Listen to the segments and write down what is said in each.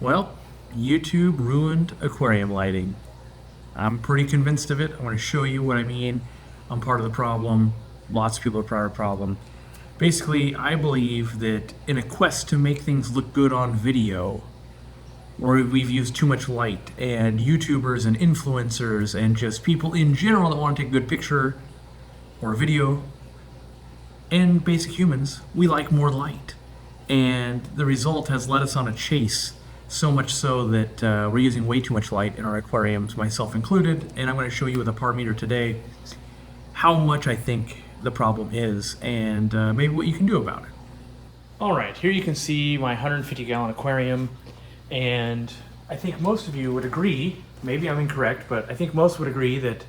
Well, YouTube ruined aquarium lighting. I'm pretty convinced of it. I want to show you what I mean. I'm part of the problem. Lots of people are part of the problem. Basically, I believe that in a quest to make things look good on video, or we've used too much light, and YouTubers and influencers and just people in general that want to take a good picture or video, and basic humans, we like more light. And the result has led us on a chase, so much so that we're using way too much light in our aquariums, myself included, and I'm going to show you with a par meter today how much I think the problem is and maybe what you can do about it. All right, here you can see my 150-gallon aquarium, and I think most of you would agree, maybe I'm incorrect, but I think most would agree that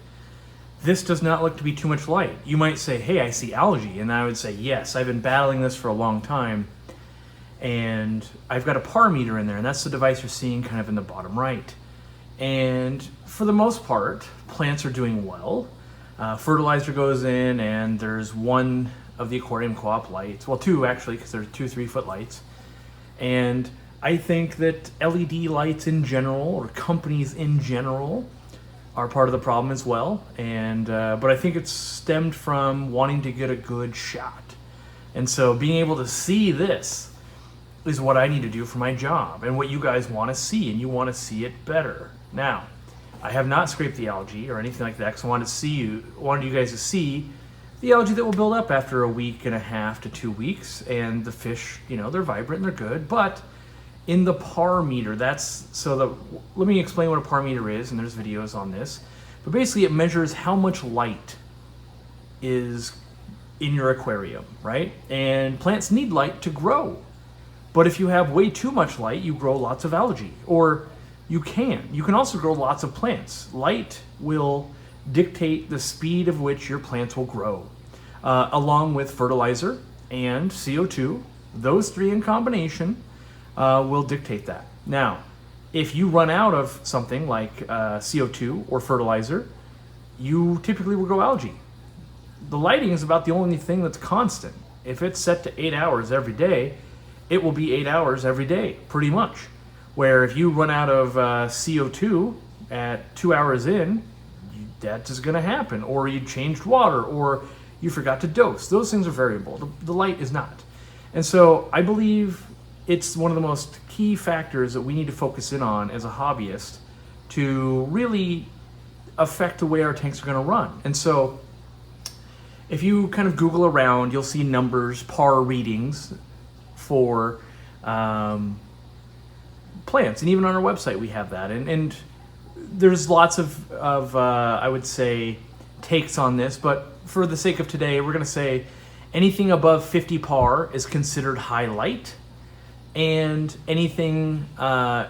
this does not look to be too much light. You might say, hey, I see algae, and I would say, yes, I've been battling this for a long time, and I've got a par meter in there, and that's the device you're seeing kind of in the bottom right. And for the most part, plants are doing well. Fertilizer goes in, and there's one of the aquarium co-op lights, well, two actually, because there's 2 3-foot lights. And I think that LED lights in general, or companies in general, are part of the problem as well. And but I think it's stemmed from wanting to get a good shot. And so being able to see this is what I need to do for my job, and what you guys want to see, and you want to see it better. Now, I have not scraped the algae or anything like that, because I wanted you guys to see the algae that will build up after a week and a half to 2 weeks, and the fish, you know, they're vibrant and they're good. But in the par meter, let me explain what a par meter is, and there's videos on this. But basically, it measures how much light is in your aquarium, right? And plants need light to grow. But if you have way too much light, you grow lots of algae. Or you can also grow lots of plants. Light will dictate the speed of which your plants will grow, along with fertilizer and CO2. Those three in combination will dictate that. Now, if you run out of something like CO2 or fertilizer, you typically will grow algae. The lighting is about the only thing that's constant. If it's set to 8 hours every day, it will be 8 hours every day, pretty much. Where if you run out of CO2 at 2 hours in, that's just going to happen. Or you changed water, or you forgot to dose. Those things are variable. The light is not. And so I believe it's one of the most key factors that we need to focus in on as a hobbyist to really affect the way our tanks are going to run. And so if you kind of Google around, you'll see numbers, par readings for plants, and even on our website we have that, and there's lots of I would say takes on this, but for the sake of today we're going to say anything above 50 par is considered high light, and anything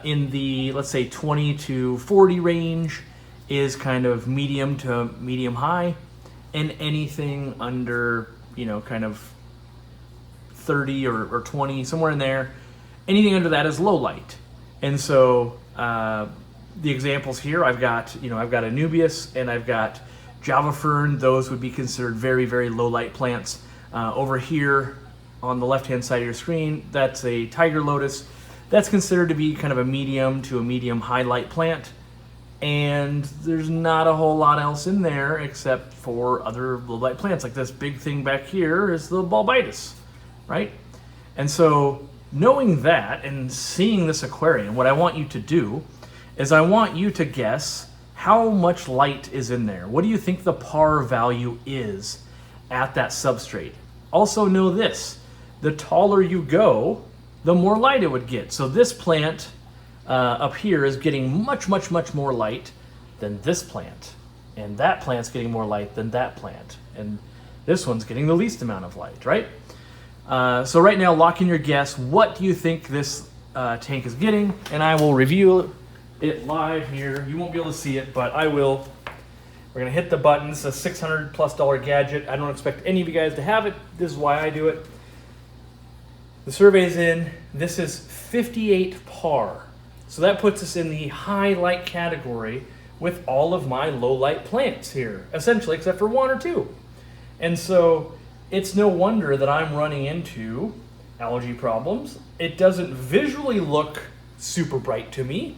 in the, let's say, 20 to 40 range is kind of medium to medium high, and anything under, you know, kind of 30 or 20, somewhere in there, anything under that is low light. And so the examples here, I've got Anubias and I've got Java Fern. Those would be considered very, very low light plants. Over here on the left hand side of your screen, that's a Tiger Lotus. That's considered to be kind of a medium to a medium high light plant. And there's not a whole lot else in there except for other low light plants. Like this big thing back here is the Bulbitis, right? And so knowing that and seeing this aquarium, what I want you to do is I want you to guess how much light is in there. What do you think the par value is at that substrate? Also know this, the taller you go, the more light it would get. So this plant up here is getting much, much, much more light than this plant. And that plant's getting more light than that plant. And this one's getting the least amount of light, right? So right now, lock in your guess. What do you think this tank is getting? And I will review it live here. You won't be able to see it, but I will. We're going to hit the button. This is a $600+ gadget. I don't expect any of you guys to have it. This is why I do it. The survey's in. This is 58 par. So that puts us in the high light category with all of my low light plants here, essentially, except for 1 or 2. And so it's no wonder that I'm running into algae problems. It doesn't visually look super bright to me.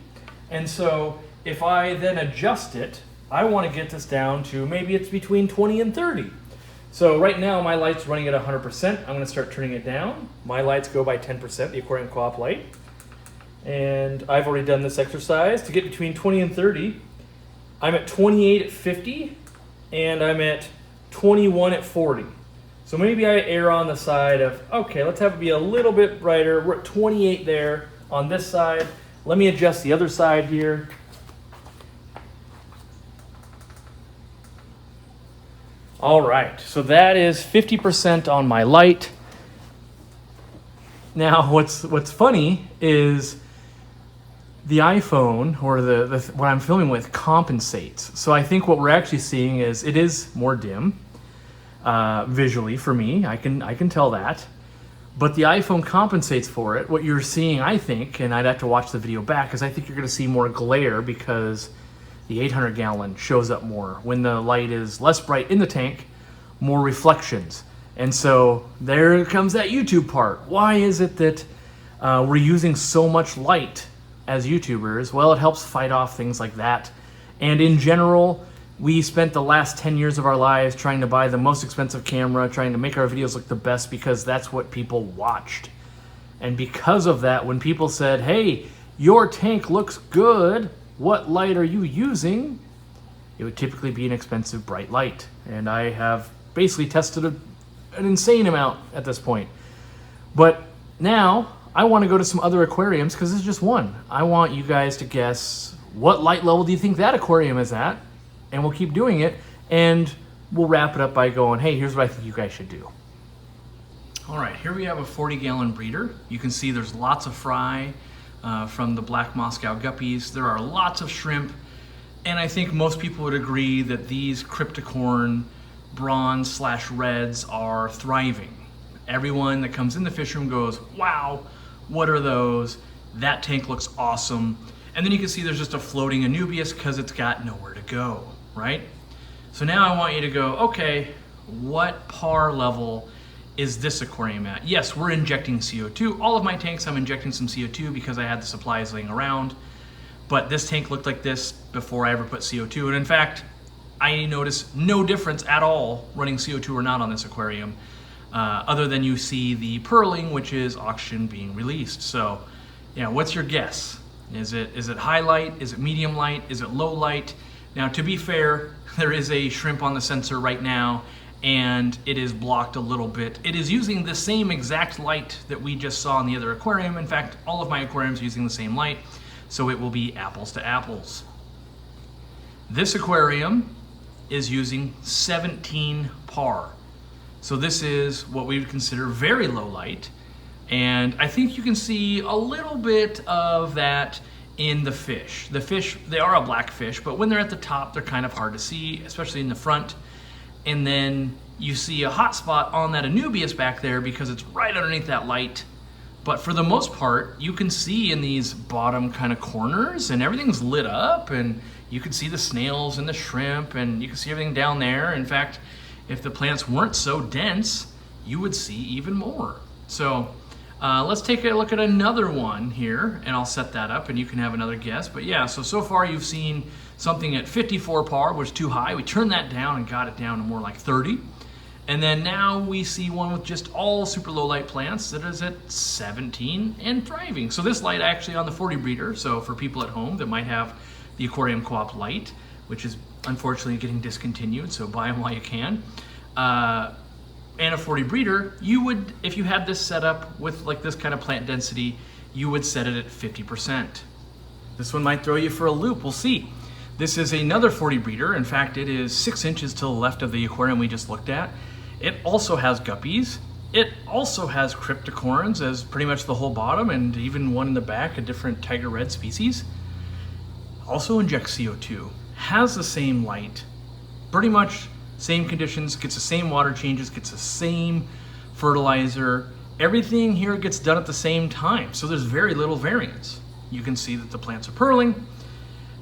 And so if I then adjust it, I want to get this down to maybe it's between 20 and 30. So right now my light's running at 100%. I'm going to start turning it down. My lights go by 10%, the Aquarium Co-op light. And I've already done this exercise. To get between 20 and 30, I'm at 28 at 50, and I'm at 21 at 40. So maybe I err on the side of, okay, let's have it be a little bit brighter. We're at 28 there on this side. Let me adjust the other side here. All right, so that is 50% on my light. Now, what's funny is the iPhone, or the what I'm filming with, compensates. So I think what we're actually seeing is it is more dim visually for me. I can tell that. But the iPhone compensates for it. What you're seeing, I think, and I'd have to watch the video back, is I think you're going to see more glare because the 800 gallon shows up more. When the light is less bright in the tank, more reflections. And so there comes that YouTube part. Why is it that we're using so much light as YouTubers? Well, it helps fight off things like that. And in general, we spent the last 10 years of our lives trying to buy the most expensive camera, trying to make our videos look the best because that's what people watched. And because of that, when people said, hey, your tank looks good, what light are you using? It would typically be an expensive bright light. And I have basically tested an insane amount at this point. But now I want to go to some other aquariums because this is just one. I want you guys to guess what light level do you think that aquarium is at? And we'll keep doing it, and we'll wrap it up by going, hey, here's what I think you guys should do. All right, here we have a 40-gallon breeder. You can see there's lots of fry from the black Moscow guppies. There are lots of shrimp, and I think most people would agree that these cryptocorn bronze/reds are thriving. Everyone that comes in the fish room goes, wow, what are those? That tank looks awesome. And then you can see there's just a floating Anubias because it's got nowhere to go, right? So now I want you to go, okay, what par level is this aquarium at? Yes, we're injecting CO2. All of my tanks, I'm injecting some CO2 because I had the supplies laying around. But this tank looked like this before I ever put CO2. And in fact, I noticed no difference at all running CO2 or not on this aquarium, other than you see the purling, which is oxygen being released. So, yeah, what's your guess? Is it high light? Is it medium light? Is it low light? Now, to be fair, there is a shrimp on the sensor right now, and it is blocked a little bit. It is using the same exact light that we just saw in the other aquarium. In fact, all of my aquariums are using the same light, so it will be apples to apples. This aquarium is using 17 par. So this is what we would consider very low light. And I think you can see a little bit of that in the fish. The fish, they are a black fish, but when they're at the top, they're kind of hard to see, especially in the front. And then you see a hot spot on that Anubias back there because it's right underneath that light. But for the most part, you can see in these bottom kind of corners, and everything's lit up, and you can see the snails and the shrimp, and you can see everything down there. In fact, if the plants weren't so dense, you would see even more. So let's take a look at another one here, and I'll set that up and you can have another guess. But yeah, so far you've seen something at 54 par, which is too high. We turned that down and got it down to more like 30. And then now we see one with just all super low light plants that is at 17 and thriving. So this light actually on the 40 breeder, so for people at home that might have the Aquarium Co-op light, which is unfortunately getting discontinued, so buy them while you can. And a 40 breeder, you would, if you had this set up with like this kind of plant density, you would set it at 50%. This one might throw you for a loop, we'll see. This is another 40 breeder. In fact, it is 6 inches to the left of the aquarium we just looked at. It also has guppies. It also has cryptocorns as pretty much the whole bottom, and even one in the back, a different tiger red species. Also injects CO2, has the same light, pretty much same conditions, gets the same water changes, gets the same fertilizer. Everything here gets done at the same time, so there's very little variance. You can see that the plants are purling.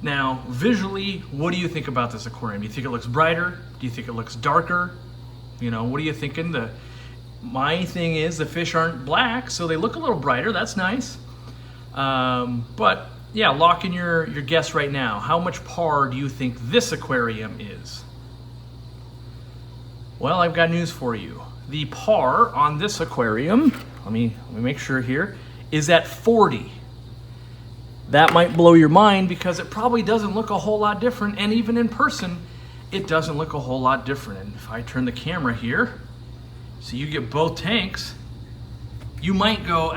Now, visually, what do you think about this aquarium? Do you think it looks brighter? Do you think it looks darker? You know, what are you thinking? My thing is the fish aren't black, so they look a little brighter. That's nice. But yeah, lock in your guess right now. How much par do you think this aquarium is? Well, I've got news for you. The par on this aquarium, let me make sure here, is at 40. That might blow your mind because it probably doesn't look a whole lot different, and even in person, it doesn't look a whole lot different. And if I turn the camera here, so you get both tanks, you might go,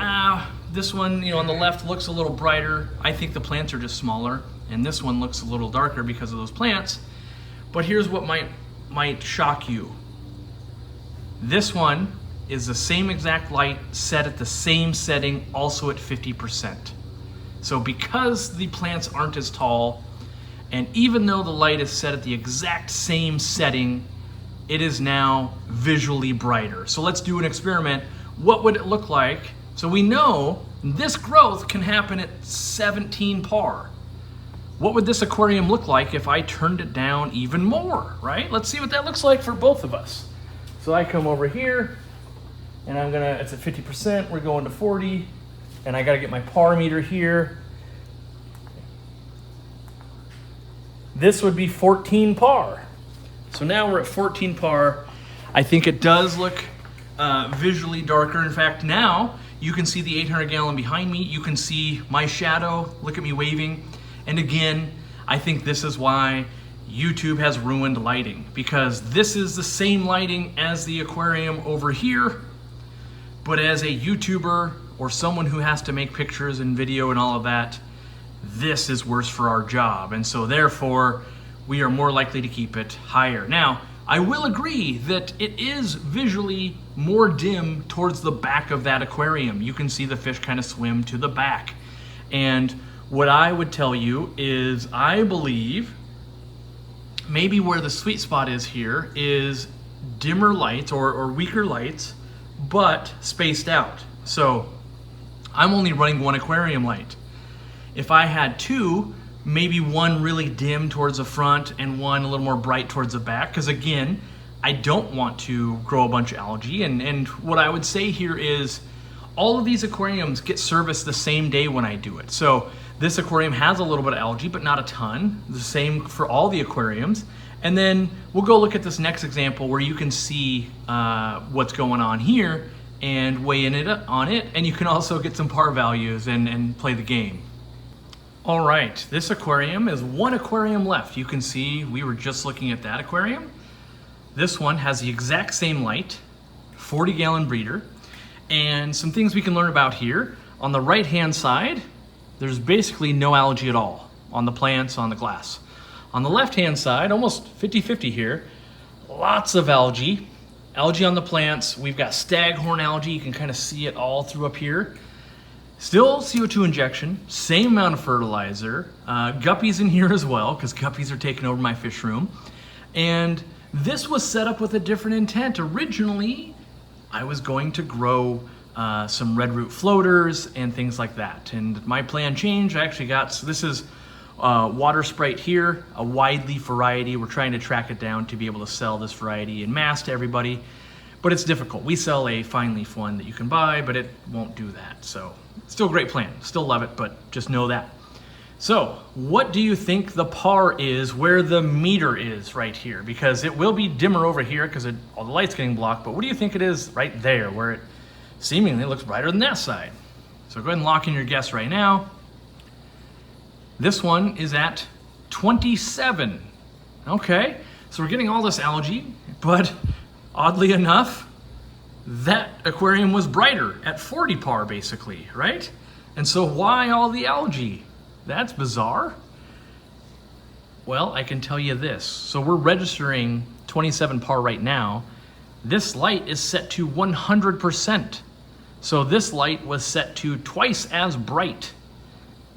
this one, on the left looks a little brighter. I think the plants are just smaller, and this one looks a little darker because of those plants. But here's what might shock you. This one is the same exact light set at the same setting, also at 50%. So because the plants aren't as tall, and even though the light is set at the exact same setting, it is now visually brighter. So let's do an experiment. What would it look like? So we know this growth can happen at 17 par. What would this aquarium look like if I turned it down even more, right? Let's see what that looks like for both of us. So I come over here, and it's at 50%, we're going to 40, and I gotta get my par meter here. This would be 14 par. So now we're at 14 par. I think it does look visually darker. In fact, now you can see the 800 gallon behind me. You can see my shadow. Look at me waving. And again, I think this is why YouTube has ruined lighting, because this is the same lighting as the aquarium over here, but as a YouTuber or someone who has to make pictures and video and all of that, this is worse for our job. And so therefore, we are more likely to keep it higher. Now, I will agree that it is visually more dim towards the back of that aquarium. You can see the fish kind of swim to the back. And what I would tell you is I believe maybe where the sweet spot is here is dimmer lights or weaker lights, but spaced out. So I'm only running one aquarium light. If I had two, maybe one really dim towards the front and one a little more bright towards the back, because again, I don't want to grow a bunch of algae. And what I would say here is all of these aquariums get serviced the same day when I do it. So this aquarium has a little bit of algae, but not a ton. The same for all the aquariums. And then we'll go look at this next example where you can see what's going on here and weigh in on it. And you can also get some par values and play the game. All right, this aquarium is one aquarium left. You can see we were just looking at that aquarium. This one has the exact same light, 40 gallon breeder. And some things we can learn about here. On the right-hand side, there's basically no algae at all on the plants, on the glass. On the left-hand side, almost 50-50 here, lots of algae. Algae on the plants. We've got staghorn algae. You can kind of see it all through up here. Still CO2 injection, same amount of fertilizer. Guppies in here as well, because guppies are taking over my fish room. And this was set up with a different intent. Originally, I was going to grow some red root floaters and things like that. And my plan changed. I actually got, so this is water sprite here, a wide leaf variety. We're trying to track it down to be able to sell this variety in mass to everybody, but it's difficult. We sell a fine leaf one that you can buy, but it won't do that. So still a great plan, still love it, but just know that. So what do you think the par is where the meter is right here? Because it will be dimmer over here because all the light's getting blocked, but what do you think it is right there where it seemingly looks brighter than that side? So go ahead and lock in your guess right now. This one is at 27. Okay, so we're getting all this algae, but oddly enough, that aquarium was brighter at 40 par basically, right? And so why all the algae? That's bizarre. Well, I can tell you this. So we're registering 27 par right now. This light is set to 100%. So this light was set to twice as bright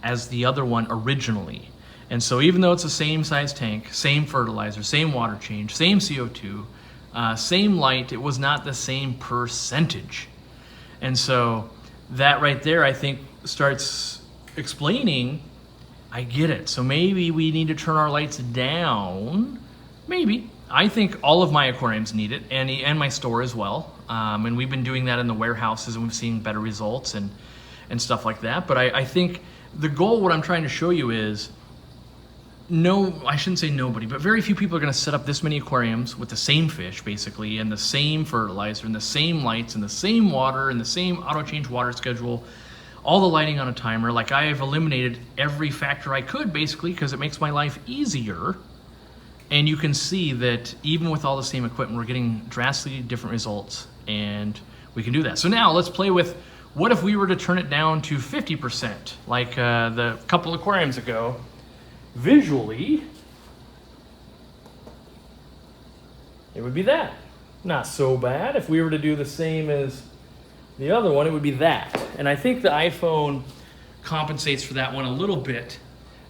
as the other one originally. And so even though it's the same size tank, same fertilizer, same water change, same CO2, same light, it was not the same percentage. And so that right there, I think, starts explaining, I get it. So maybe we need to turn our lights down. Maybe. I think all of my aquariums need it, and my store as well. And we've been doing that in the warehouses, and we've seen better results. And and stuff like that. But I think the goal, what I'm trying to show you is, I shouldn't say nobody, but very few people are going to set up this many aquariums with the same fish, basically, and the same fertilizer, and the same lights, and the same water, and the same auto-change water schedule, all the lighting on a timer. Like, I have eliminated every factor I could, basically, because it makes my life easier. And you can see that even with all the same equipment, we're getting drastically different results, and we can do that. So now let's play with, what if we were to turn it down to 50%, like the couple aquariums ago. Visually, it would be that. Not so bad. If we were to do the same as the other one, it would be that. And I think the iPhone compensates for that one a little bit,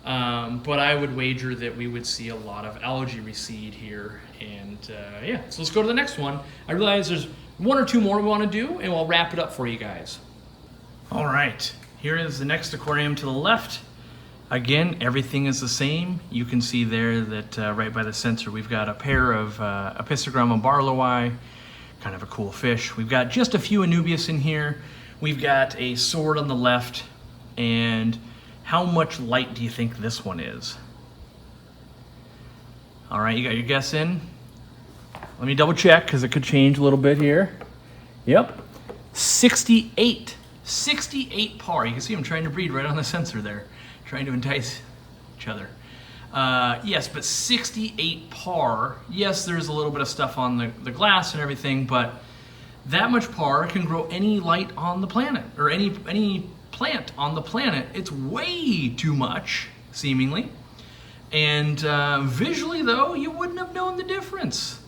but I would wager that we would see a lot of algae recede here. And yeah, so let's go to the next one. I realize there's one or two more we want to do, and we'll wrap it up for you guys. All right, here is the next aquarium to the left. Again, everything is the same. You can see there that right by the sensor, we've got a pair of Apistogramma barlowii, kind of a cool fish. We've got just a few Anubias in here. We've got a sword on the left. And how much light do you think this one is? All right, you got your guess in? Let me double check, because it could change a little bit here. Yep, 68. 68 par. You can see I'm trying to breed right on the sensor there. Trying to entice each other. Yes, but 68 par. Yes, there's a little bit of stuff on the glass and everything, but that much par can grow any light on the planet, or any plant on the planet. It's way too much, seemingly. And visually, though, you wouldn't have known the difference.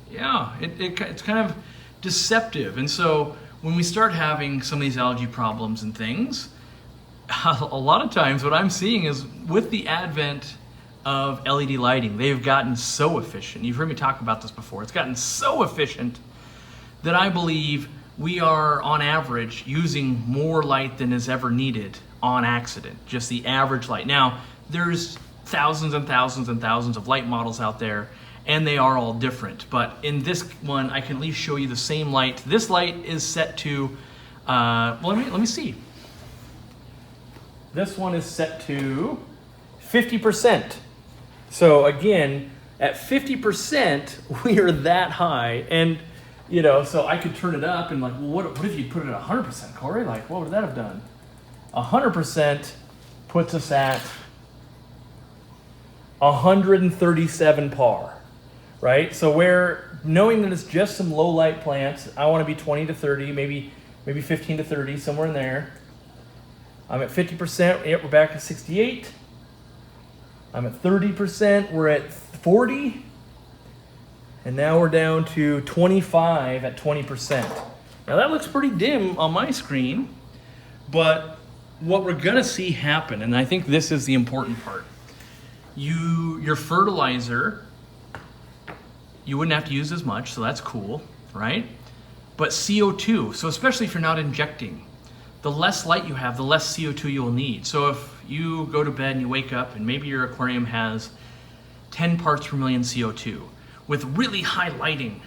Yeah, it's kind of deceptive. And so when we start having some of these algae problems and things, a lot of times what I'm seeing is, with the advent of LED lighting, they've gotten so efficient. You've heard me talk about this before. It's gotten so efficient that I believe we are, on average, using more light than is ever needed on accident, just the average light. Now, there's thousands and thousands and thousands of light models out there, and they are all different. But in this one, I can at least show you the same light. This light is set to, well, let me see. This one is set to 50%. So again, at 50%, we are that high. And, you know, so I could turn it up and like, well, what if you put it at 100%, Cory? Like, what would that have done? 100% puts us at 137 par, right? So we're knowing that it's just some low light plants. I want to be 20 to 30, maybe 15 to 30, somewhere in there. I'm at 50%, yep, we're back at 68. I'm at 30%, we're at 40. And now we're down to 25 at 20%. Now that looks pretty dim on my screen, but what we're gonna see happen, and I think this is the important part, your fertilizer, you wouldn't have to use as much, so that's cool, right? But CO2, so especially if you're not injecting, the less light you have, the less CO2 you'll need. So if you go to bed and you wake up and maybe your aquarium has 10 parts per million CO2, with really high lighting,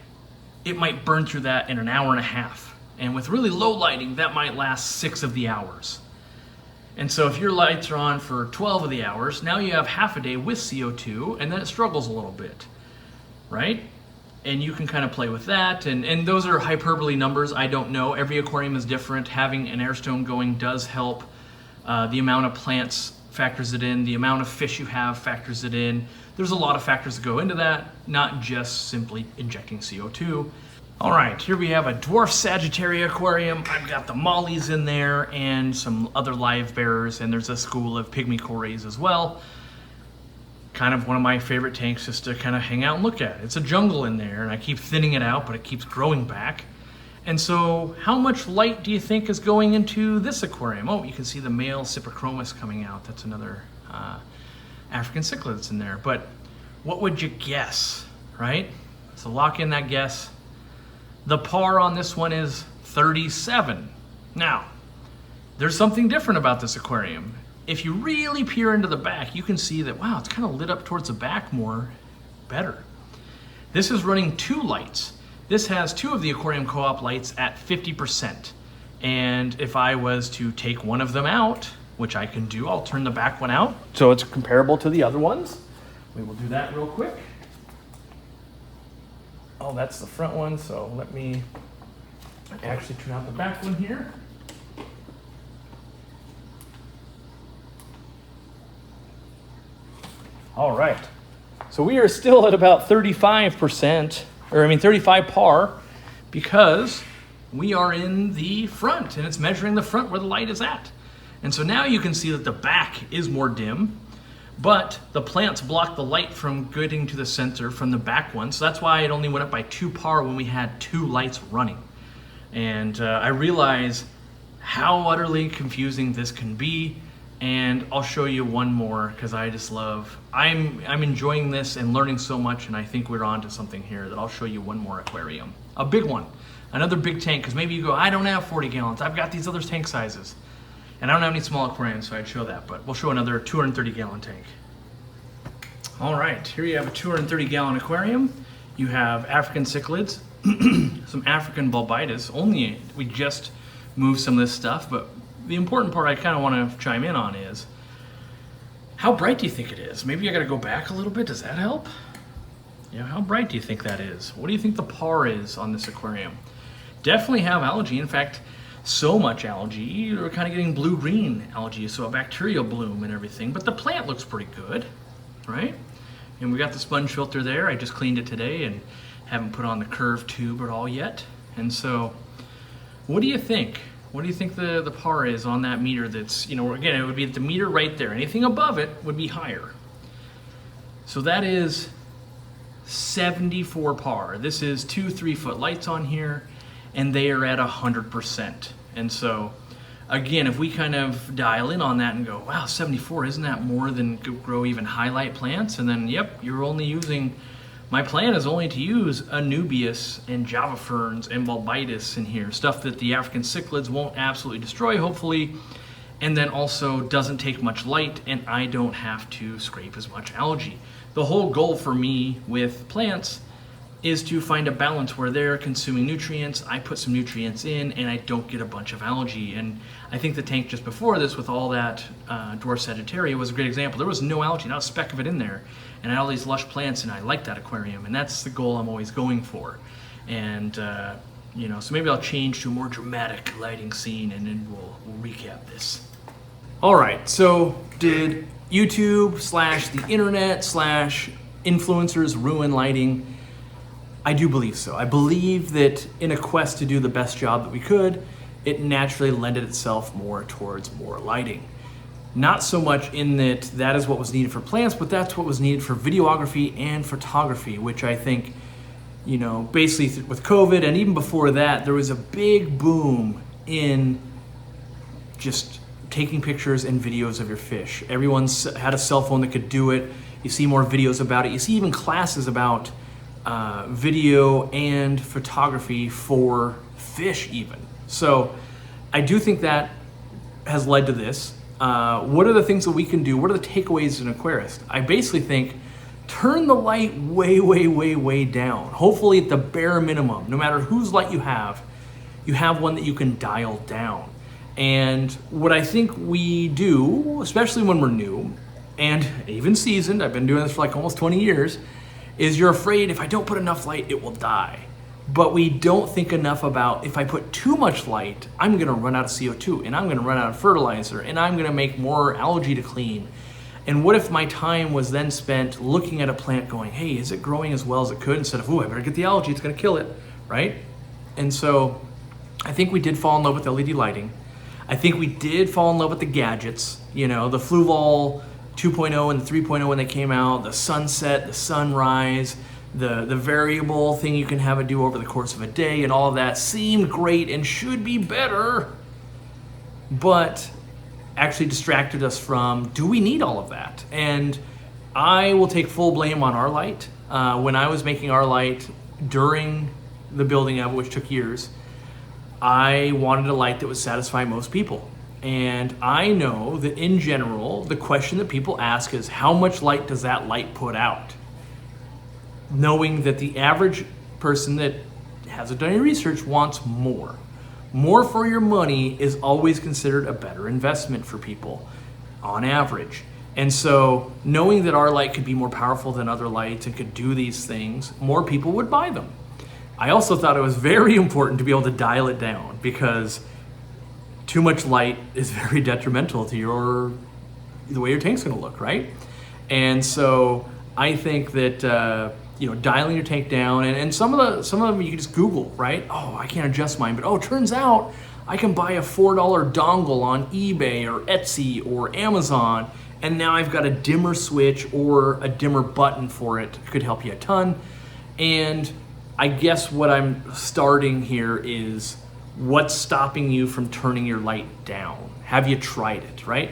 it might burn through that in an hour and a half. And with really low lighting, that might last 6 of the hours. And so if your lights are on for 12 of the hours, now you have half a day with CO2, and then it struggles a little bit, right? And you can kind of play with that, and those are hyperbole numbers. I don't know. Every aquarium is different. Having an air stone going does help. The amount of plants factors it in. The amount of fish you have factors it in. There's a lot of factors that go into that, not just simply injecting CO2. All right, here we have a dwarf Sagittaria aquarium. I've got the mollies in there and some other live bearers, and there's a school of pygmy cories as well. Kind of one of my favorite tanks just to kind of hang out and look at. It's a jungle in there, and I keep thinning it out, but it keeps growing back. And so how much light do you think is going into this aquarium? Oh, you can see the male Cyprichromis coming out. That's another African cichlid that's in there. But what would you guess, right? So lock in that guess. The par on this one is 37. Now, there's something different about this aquarium. If you really peer into the back, you can see that, wow, it's kind of lit up towards the back more better. This is running 2 lights. This has 2 of the aquarium co-op lights at 50%. And if I was to take one of them out, which I can do, I'll turn the back one out so it's comparable to the other ones. We will do that real quick. Oh, that's the front one, so let me actually turn out the back one here. All right, so we are still at about 35%, 35 par, because we are in the front and it's measuring the front where the light is at. And so now you can see that the back is more dim, but the plants block the light from getting to the center from the back one. So that's why it only went up by 2 par when we had 2 lights running. And I realize how utterly confusing this can be. And I'll show you one more because I just love, I'm enjoying this and learning so much, and I think we're on to something here that I'll show you one more aquarium. A big one, another big tank, because maybe you go, I don't have 40 gallons, I've got these other tank sizes. And I don't have any small aquariums, so I'd show that, but we'll show another 230 gallon tank. All right, here you have a 230 gallon aquarium. You have African cichlids, some African bulbitis. We just moved some of this stuff, but the important part I kind of want to chime in on is, how bright do you think it is? Maybe I got to go back a little bit. Does that help? Yeah, how bright do you think that is? What do you think the par is on this aquarium? Definitely have algae. In fact, so much algae, we're kind of getting blue-green algae, so a bacterial bloom and everything, but the plant looks pretty good, right? And we got the sponge filter there. I just cleaned it today and haven't put on the curved tube at all yet. And so, what do you think? What do you think the par is on that meter that's, again, it would be the meter right there. Anything above it would be higher. So that is 74 par. This is 2 3-foot lights on here, and they are at 100%. And so, again, if we kind of dial in on that and go, wow, 74, isn't that more than grow even highlight plants? And then, yep, you're only using, my plan is only to use Anubias and Java ferns and Bulbitis in here, stuff that the African cichlids won't absolutely destroy, hopefully, and then also doesn't take much light, and I don't have to scrape as much algae. The whole goal for me with plants is to find a balance where they're consuming nutrients, I put some nutrients in, and I don't get a bunch of algae. And I think the tank just before this with all that dwarf Sagittaria was a great example. There was no algae, not a speck of it in there, and I had all these lush plants, and I like that aquarium, and that's the goal I'm always going for. And so maybe I'll change to a more dramatic lighting scene, and then we'll recap this. All right, so did YouTube / the internet / influencers ruin lighting? I do believe so. I believe that in a quest to do the best job that we could, it naturally lended itself more towards more lighting. Not so much in that is what was needed for plants, but that's what was needed for videography and photography, which I think, basically with COVID and even before that, there was a big boom in just taking pictures and videos of your fish. Everyone's had a cell phone that could do it. You see more videos about it. You see even classes about video and photography for fish even. So I do think that has led to this. What are the things that we can do? What are the takeaways as an aquarist? I basically think turn the light way, way, way, way down. Hopefully at the bare minimum, no matter whose light you have one that you can dial down. And what I think we do, especially when we're new and even seasoned, I've been doing this for like almost 20 years, is you're afraid if I don't put enough light, it will die. But we don't think enough about if I put too much light, I'm gonna run out of CO2 and I'm gonna run out of fertilizer and I'm gonna make more algae to clean. And what if my time was then spent looking at a plant going, hey, is it growing as well as it could, instead of, ooh, I better get the algae, it's gonna kill it, right? And so I think we did fall in love with LED lighting. I think we did fall in love with the gadgets, the Fluval 2.0 and the 3.0 when they came out, the sunset, the sunrise, the variable thing you can have it do over the course of a day, and all of that seemed great and should be better, but actually distracted us from, do we need all of that? And I will take full blame on our light. When I was making our light during the building of it, which took years, I wanted a light that would satisfy most people. And I know that in general, the question that people ask is, how much light does that light put out? Knowing that the average person that hasn't done any research wants more. more for your money is always considered a better investment for people on average. And so knowing that our light could be more powerful than other lights and could do these things, more people would buy them. I also thought it was very important to be able to dial it down, because too much light is very detrimental to the way your tank's gonna look, right? And so I think that dialing your tank down, and some of them you can just Google, right? Oh, I can't adjust mine, but turns out I can buy a $4 dongle on eBay or Etsy or Amazon, and now I've got a dimmer switch or a dimmer button for it. It could help you a ton. And I guess what I'm starting here is, what's stopping you from turning your light down? Have you tried it, right?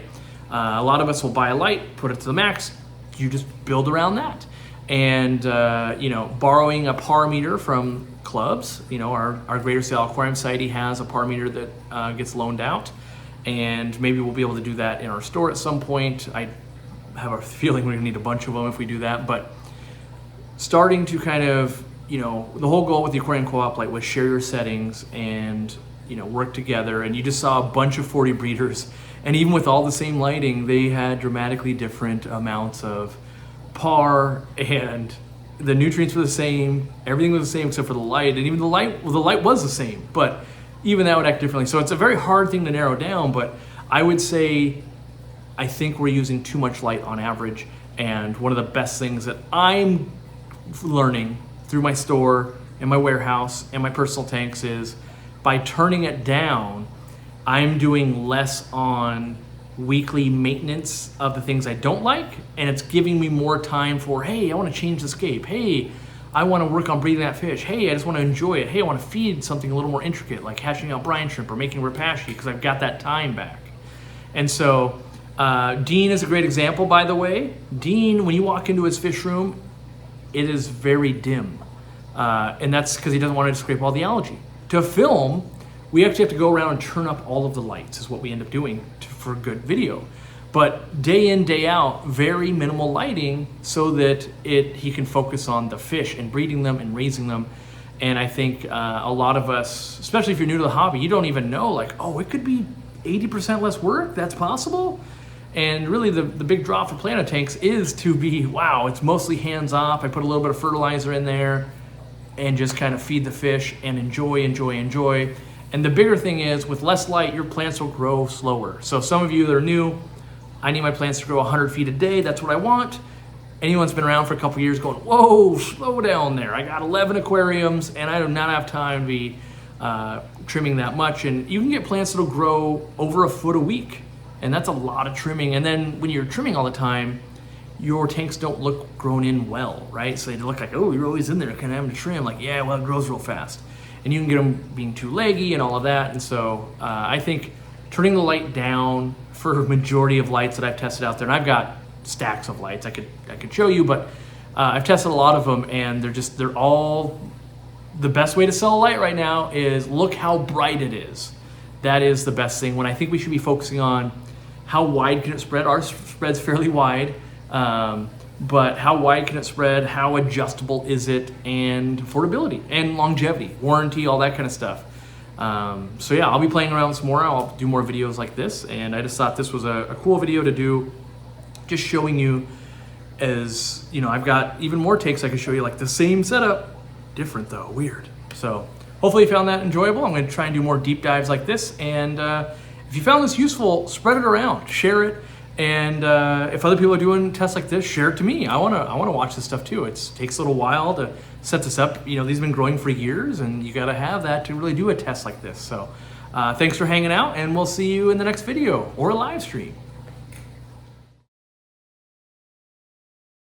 A lot of us will buy a light, put it to the max, you just build around that. And borrowing a par meter from clubs, our Greater Seattle Aquarium Society has a par meter that gets loaned out, and maybe we'll be able to do that in our store at some point. I have a feeling we're gonna need a bunch of them if we do that, but starting to kind of, the whole goal with the Aquarium Co-op light was share your settings and work together. And you just saw a bunch of 40 breeders, and even with all the same lighting, they had dramatically different amounts of par, and the nutrients were the same, everything was the same except for the light, and even the light was the same, but even that would act differently. So it's a very hard thing to narrow down, but I would say I think we're using too much light on average. And one of the best things that I'm learning through my store and my warehouse and my personal tanks is, by turning it down, I'm doing less on weekly maintenance of the things I don't like, and it's giving me more time for, hey, I want to change the scape. Hey, I want to work on breeding that fish. Hey, I just want to enjoy it. Hey, I want to feed something a little more intricate, like hatching out brine shrimp or making rapashi, because I've got that time back. And so Dean is a great example, by the way. Dean, when you walk into his fish room, it is very dim. And that's because he doesn't want to scrape all the algae. To film, we actually have to go around and turn up all of the lights, is what we end up doing for good video. But day in, day out, very minimal lighting, so that he can focus on the fish and breeding them and raising them. And I think a lot of us, especially if you're new to the hobby, you don't even know, like, oh, it could be 80% less work, that's possible? And really the big draw for Planet Tanks is to be, wow, it's mostly hands off. I put a little bit of fertilizer in there and just kind of feed the fish and enjoy. And the bigger thing is, with less light, your plants will grow slower. So some of you that are new, I need my plants to grow 100 feet a day. That's what I want. Anyone that's been around for a couple years going, whoa, slow down there. I got 11 aquariums and I do not have time to be trimming that much. And you can get plants that'll grow over a foot a week. And that's a lot of trimming. And then when you're trimming all the time, your tanks don't look grown in well, right? So they look like, oh, you're always in there kind of having to trim. Like, yeah, well, it grows real fast. And you can get them being too leggy and all of that. And so I think turning the light down for a majority of lights that I've tested out there, and I've got stacks of lights I could show you, but I've tested a lot of them, and they're all, the best way to sell a light right now is look how bright it is. That is the best thing. When I think we should be focusing on how wide can it spread. Our spread's fairly wide, but how wide can it spread? How adjustable is it? And affordability and longevity, warranty, all that kind of stuff. So yeah, I'll be playing around some more. I'll do more videos like this, and I just thought this was a cool video to do, just showing you, as you know, I've got even more takes I can show you, like the same setup, different though, weird. So hopefully you found that enjoyable. I'm going to try and do more deep dives like this, and if you found this useful, spread it around, share it, and if other people are doing tests like this, share it to me. I want to watch this stuff too. It takes a little while to set this up. You know, these have been growing for years, and you got to have that to really do a test like this. So thanks for hanging out, and we'll see you in the next video or a live stream.